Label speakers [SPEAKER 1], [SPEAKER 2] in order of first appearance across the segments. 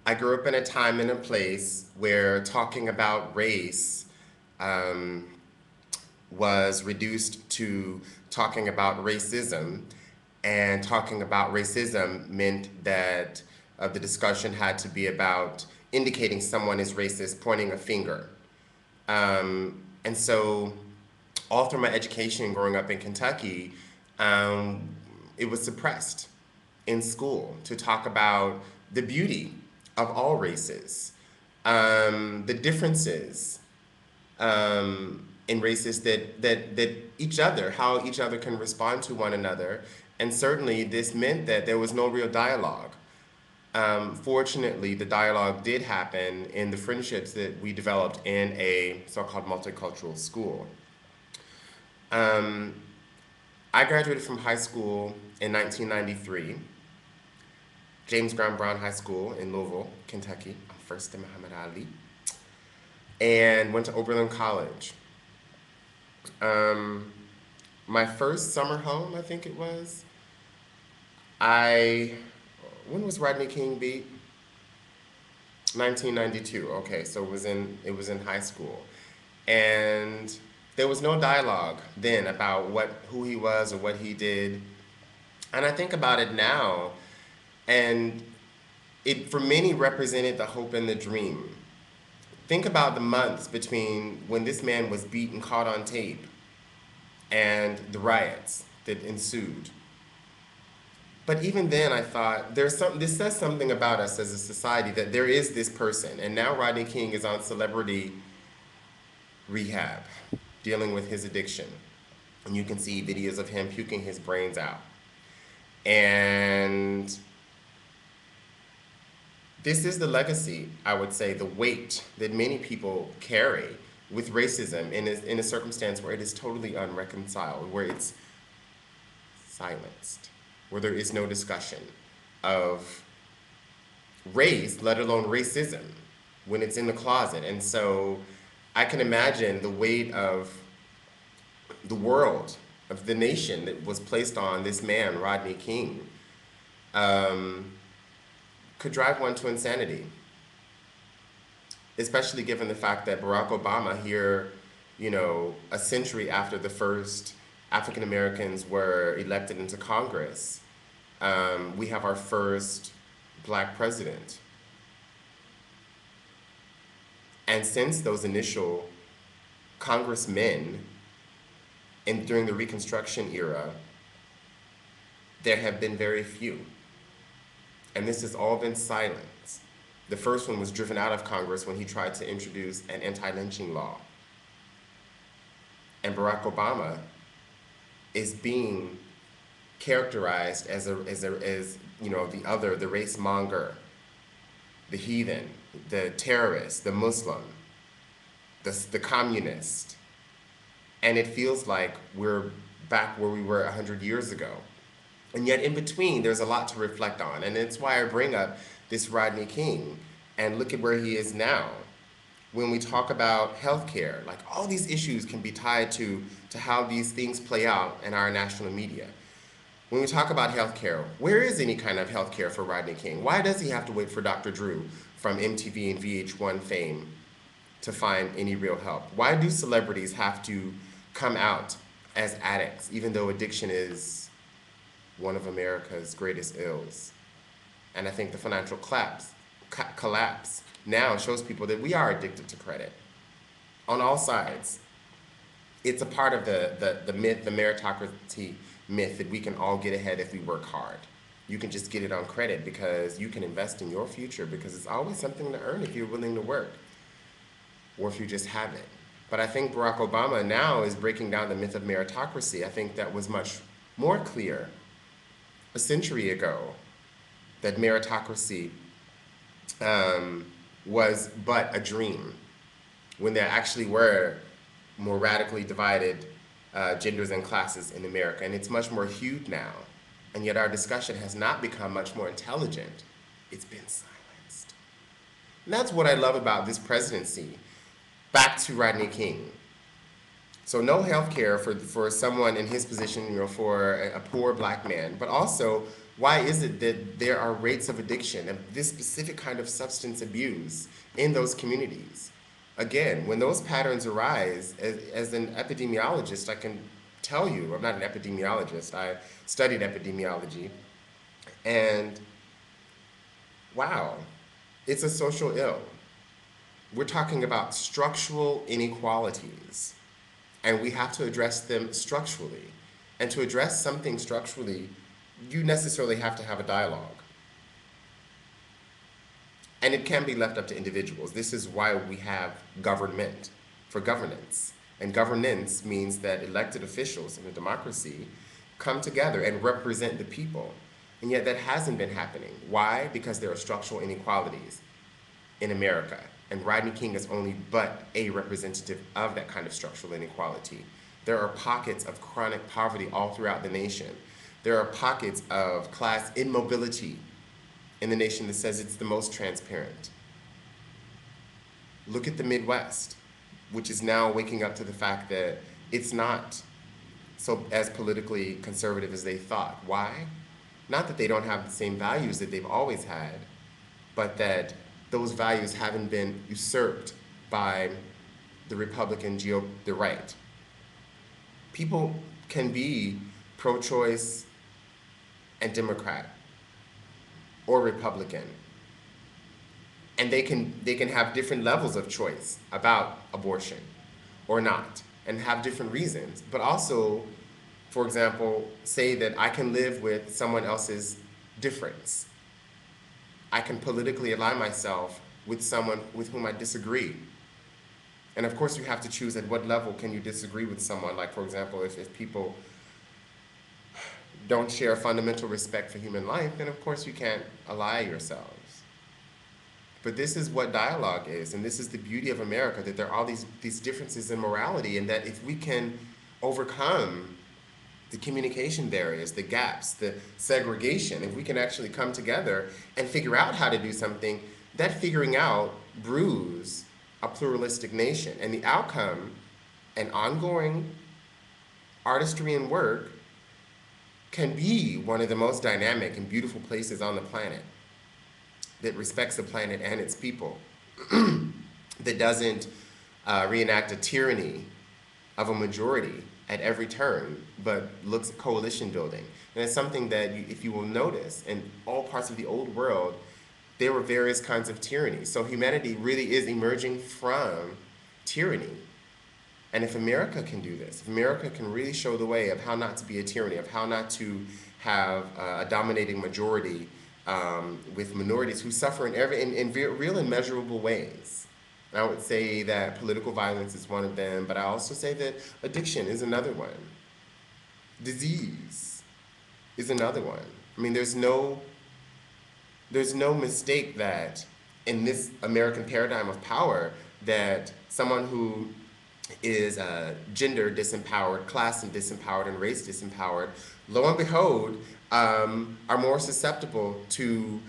[SPEAKER 1] I grew up in a time and a place where talking about race um, was reduced to talking about racism, and talking about racism meant that the discussion had to be about indicating someone is racist, pointing a finger. And so, all through my education growing up in Kentucky, um, it was suppressed in school to talk about the beauty of all races, the differences in races that each other, how each other can respond to one another. And certainly, this meant that there was no real dialogue. Fortunately, the dialogue did happen in the friendships that we developed in a so-called multicultural school. Um, I graduated from high school in 1993, James Brown High School in Louisville, Kentucky, first to Muhammad Ali, and went to Oberlin College. Um, my first summer home, I think it was, I, when was Rodney King beat? 1992. Okay, so it was in high school, and there was no dialogue then about who he was or what he did. And I think about it now, and it for many represented the hope and the dream. Think about the months between when this man was beaten, caught on tape, and the riots that ensued. But even then, I thought there's some. This says something about us as a society that there is this person, and now Rodney King is on celebrity rehab, dealing with his addiction, and you can see videos of him puking his brains out. And this is the legacy, I would say, the weight that many people carry with racism in a circumstance where it is totally unreconciled, where it's silenced, where there is no discussion of race, let alone racism, when it's in the closet. And so I can imagine the weight of the world, of the nation that was placed on this man, Rodney King, um, could drive one to insanity, especially given the fact that Barack Obama here, a century after the first African Americans were elected into Congress, we have our first black president. And since those initial congressmen and during the Reconstruction era, there have been very few. And this has all been silenced. The first one was driven out of Congress when he tried to introduce an anti-lynching law. And Barack Obama is being characterized as the race monger, the heathen, the terrorist, the Muslim, the communist. And it feels like we're back where we were 100 years ago. And yet in between, there's a lot to reflect on. And it's why I bring up this Rodney King and look at where he is now. When we talk about healthcare, like all these issues can be tied to how these things play out in our national media. When we talk about healthcare, where is any kind of healthcare for Rodney King? Why does he have to wait for Dr. Drew from MTV and VH1 fame to find any real help? Why do celebrities have to come out as addicts, even though addiction is one of America's greatest ills? And I think the financial collapse now shows people that we are addicted to credit on all sides. It's a part of the myth, the meritocracy myth, that we can all get ahead if we work hard. You can just get it on credit because you can invest in your future, because it's always something to earn if you're willing to work or if you just have it. But I think Barack Obama now is breaking down the myth of meritocracy. I think that was much more clear a century ago, that meritocracy was but a dream, when there actually were more radically divided genders and classes in America. And it's much more hued now. And yet our discussion has not become much more intelligent. It's been silenced. And that's what I love about this presidency. Back to Rodney King. So no health care for someone in his position, for a poor black man. But also, why is it that there are rates of addiction, of this specific kind of substance abuse in those communities? Again, when those patterns arise, as an epidemiologist, I can tell you, I'm not an epidemiologist, I studied epidemiology, and wow, it's a social ill. We're talking about structural inequalities, and we have to address them structurally. And to address something structurally, you necessarily have to have a dialogue. And it can be left up to individuals. This is why we have government, for governance. And governance means that elected officials in a democracy come together and represent the people. And yet that hasn't been happening. Why? Because there are structural inequalities in America. And Rodney King is only but a representative of that kind of structural inequality. There are pockets of chronic poverty all throughout the nation. There are pockets of class immobility in the nation that says it's the most transparent. Look at the Midwest, which is now waking up to the fact that it's not so as politically conservative as they thought. Why? Not that they don't have the same values that they've always had, but that those values haven't been usurped by the Republican the right. People can be pro-choice and Democrat or Republican, and they can have different levels of choice about abortion or not, and have different reasons, but also, for example, say that I can live with someone else's difference. I can politically align myself with someone with whom I disagree. And of course you have to choose at what level can you disagree with someone. Like, for example, if people don't share fundamental respect for human life, then of course you can't ally yourselves. But this is what dialogue is, and this is the beauty of America, that there are all these differences in morality, and that if we can overcome the communication barriers, the gaps, the segregation, if we can actually come together and figure out how to do something, that figuring out brews a pluralistic nation. And the outcome, and ongoing artistry and work, can be one of the most dynamic and beautiful places on the planet that respects the planet and its people, that doesn't reenact a tyranny of a majority at every turn, but looks at coalition building. And it's something that, if you will notice, in all parts of the old world, there were various kinds of tyranny. So humanity really is emerging from tyranny. And if America can do this, if America can really show the way of how not to be a tyranny, of how not to have a dominating majority with minorities who suffer in real and measurable ways. And I would say that political violence is one of them, but I also say that addiction is another one. Disease is another one. I mean, there's no mistake that in this American paradigm of power, that someone who is gender disempowered, class and disempowered, and race disempowered, lo and behold, are more susceptible to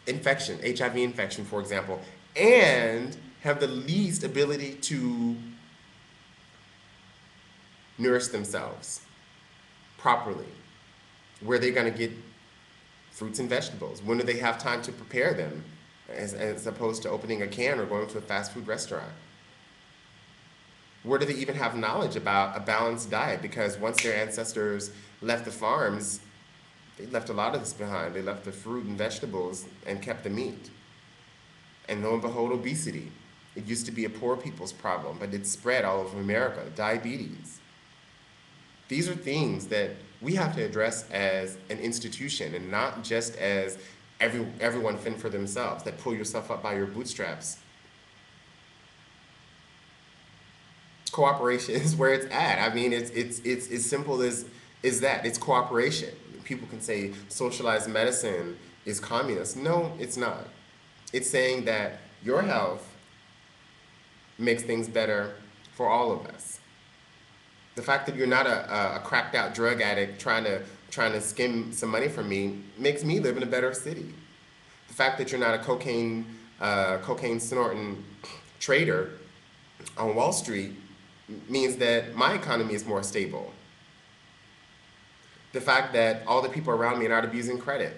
[SPEAKER 1] infection, HIV infection, for example, and have the least ability to nourish themselves properly. Where they're going to get fruits and vegetables? When do they have time to prepare them, as opposed to opening a can or going to a fast food restaurant? Where do they even have knowledge about a balanced diet? Because once their ancestors left the farms, they left a lot of this behind. They left the fruit and vegetables and kept the meat. And lo and behold, obesity. It used to be a poor people's problem, but it's spread all over America. Diabetes. These are things that we have to address as an institution, and not just as everyone fend for themselves, that pull yourself up by your bootstraps. Cooperation is where it's at. I mean, it's as simple as that. It's cooperation. People can say socialized medicine is communist. No, it's not. It's saying that your health makes things better for all of us. The fact that you're not a cracked out drug addict trying to skim some money from me makes me live in a better city. The fact that you're not a cocaine snorting trader on Wall Street means that my economy is more stable. The fact that all the people around me are not abusing credit.